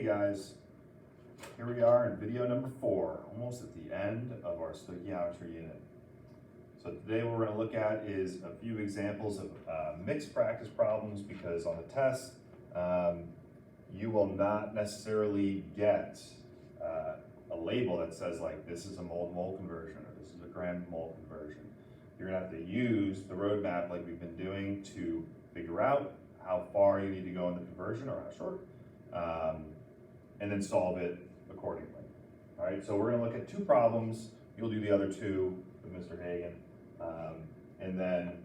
guys, here we are in video number 4, almost at the end of our stoichiometry unit. So today what we're going to look at is a few examples of mixed practice problems, because on the test you will not necessarily get a label that says like this is a mole-to-mole conversion or this is a gram-to-mole conversion. You're going to have to use the roadmap like we've been doing to figure out how far you need to go in the conversion or how short, and then solve it accordingly. All right, so we're going to look at 2 problems. You'll do the other 2 with Mr. Hagen, and then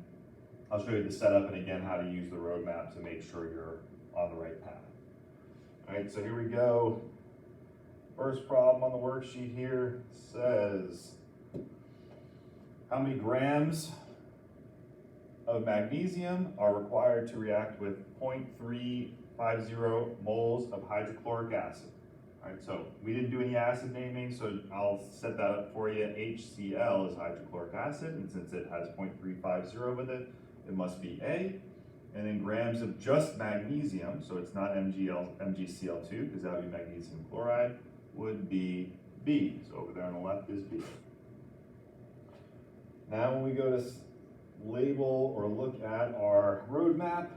I'll show you the setup and again how to use the roadmap to make sure you're on the right path. All right, so here we go. First problem on the worksheet here says, how many grams of magnesium are required to react with 0.350 moles of hydrochloric acid? All right, so we didn't do any acid naming, so I'll set that up for you. HCl is hydrochloric acid, and since it has 0.350 with it, it must be A. And then grams of just magnesium, so it's not MgCl2, because that would be magnesium chloride, would be B. So over there on the left is B. Now when we go to label or look at our roadmap,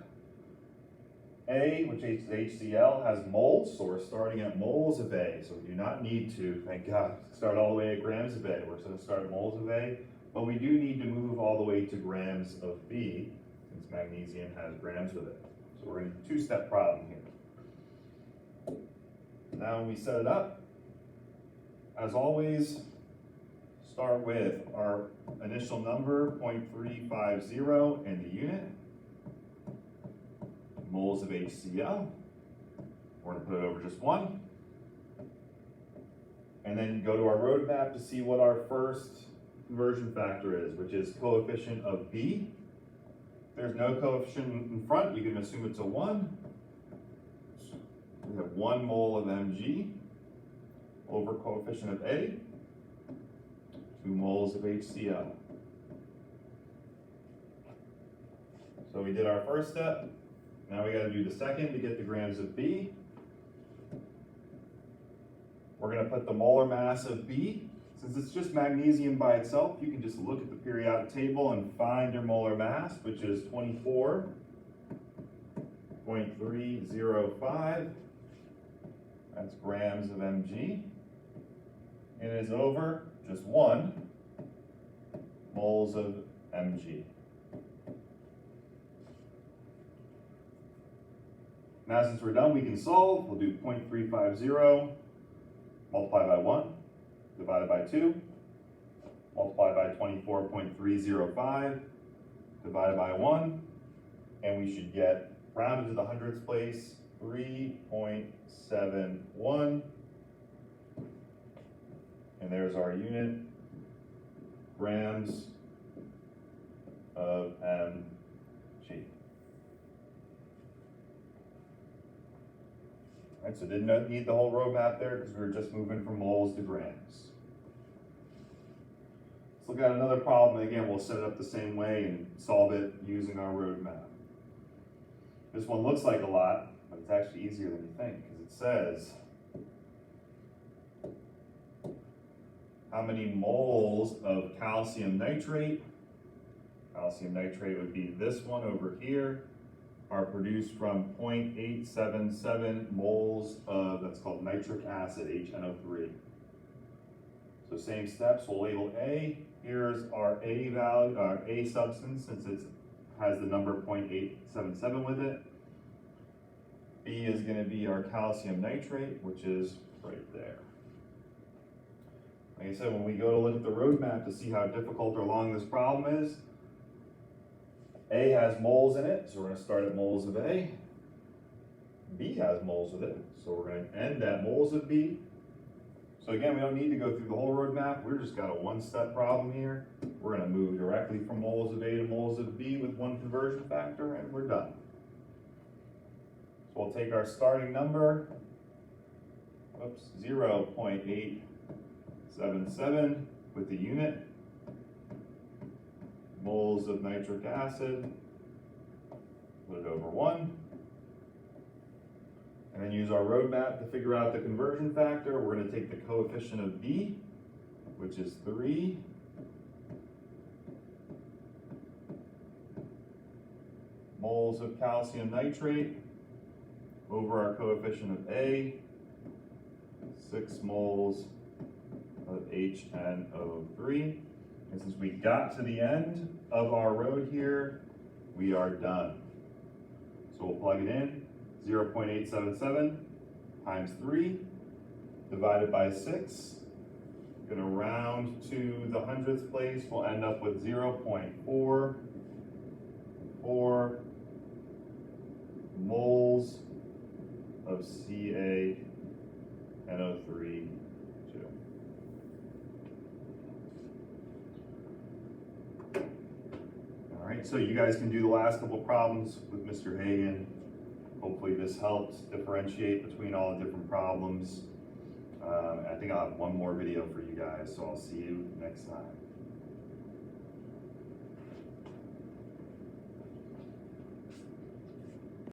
A, which is HCl, has moles, so we're starting at moles of A. So we do not need to, thank God, start all the way at grams of A. We're going to start at moles of A, but we do need to move all the way to grams of B, since magnesium has grams with it. So we're in a 2-step problem here. Now when we set it up, as always, start with our initial number, 0.350 in the unit, moles of HCl. We're going to put it over just 1. And then go to our roadmap to see what our first conversion factor is, which is coefficient of B. If there's no coefficient in front, you can assume it's a 1. We have 1 mole of Mg over coefficient of A, 2 moles of HCl. So we did our first step. Now we got to do the second to get the grams of B. We're going to put the molar mass of B. Since it's just magnesium by itself, you can just look at the periodic table and find your molar mass, which is 24.305. That's grams of Mg. And it is over just 1 moles of Mg. Now since we're done, we can solve. We'll do 0.350 multiplied by 1, divided by 2, multiplied by 24.305, divided by 1, and we should get, rounded to the hundredths place, 3.71. And there's our unit, grams of Mg. All right, so didn't need the whole roadmap there because we were just moving from moles to grams. Let's look at another problem. Again, we'll set it up the same way and solve it using our roadmap. This one looks like a lot, but it's actually easier than you think, because it says how many moles of calcium nitrate would be this one over here, are produced from 0.877 moles of, that's called nitric acid, HNO3. So same steps, we'll label A. Here's our A value, our A substance, since it has the number 0.877 with it. B is going to be our calcium nitrate, which is right there. Like I said, when we go to look at the roadmap to see how difficult or long this problem is, A has moles in it, so we're going to start at moles of A. B has moles with it, so we're going to end at moles of B. So again, we don't need to go through the whole roadmap. We've just got a 1-step problem here. We're going to move directly from moles of A to moles of B with 1 conversion factor, and we're done. So we'll take our starting number, 0.877 with the unit, moles of nitric acid, put it over 1. and then use our roadmap to figure out the conversion factor. We're going to take the coefficient of B, which is 3, moles of calcium nitrate, over our coefficient of A, 6 moles of HNO3. And since we got to the end of our road here, we are done. So we'll plug it in. 0.877 times 3 divided by 6. Going to round to the hundredth place. We'll end up with 0.44 moles of CaNO3. All right, so you guys can do the last couple problems with Mr. Hagen. Hopefully this helps differentiate between all the different problems. I think I'll have one more video for you guys, so I'll see you next time.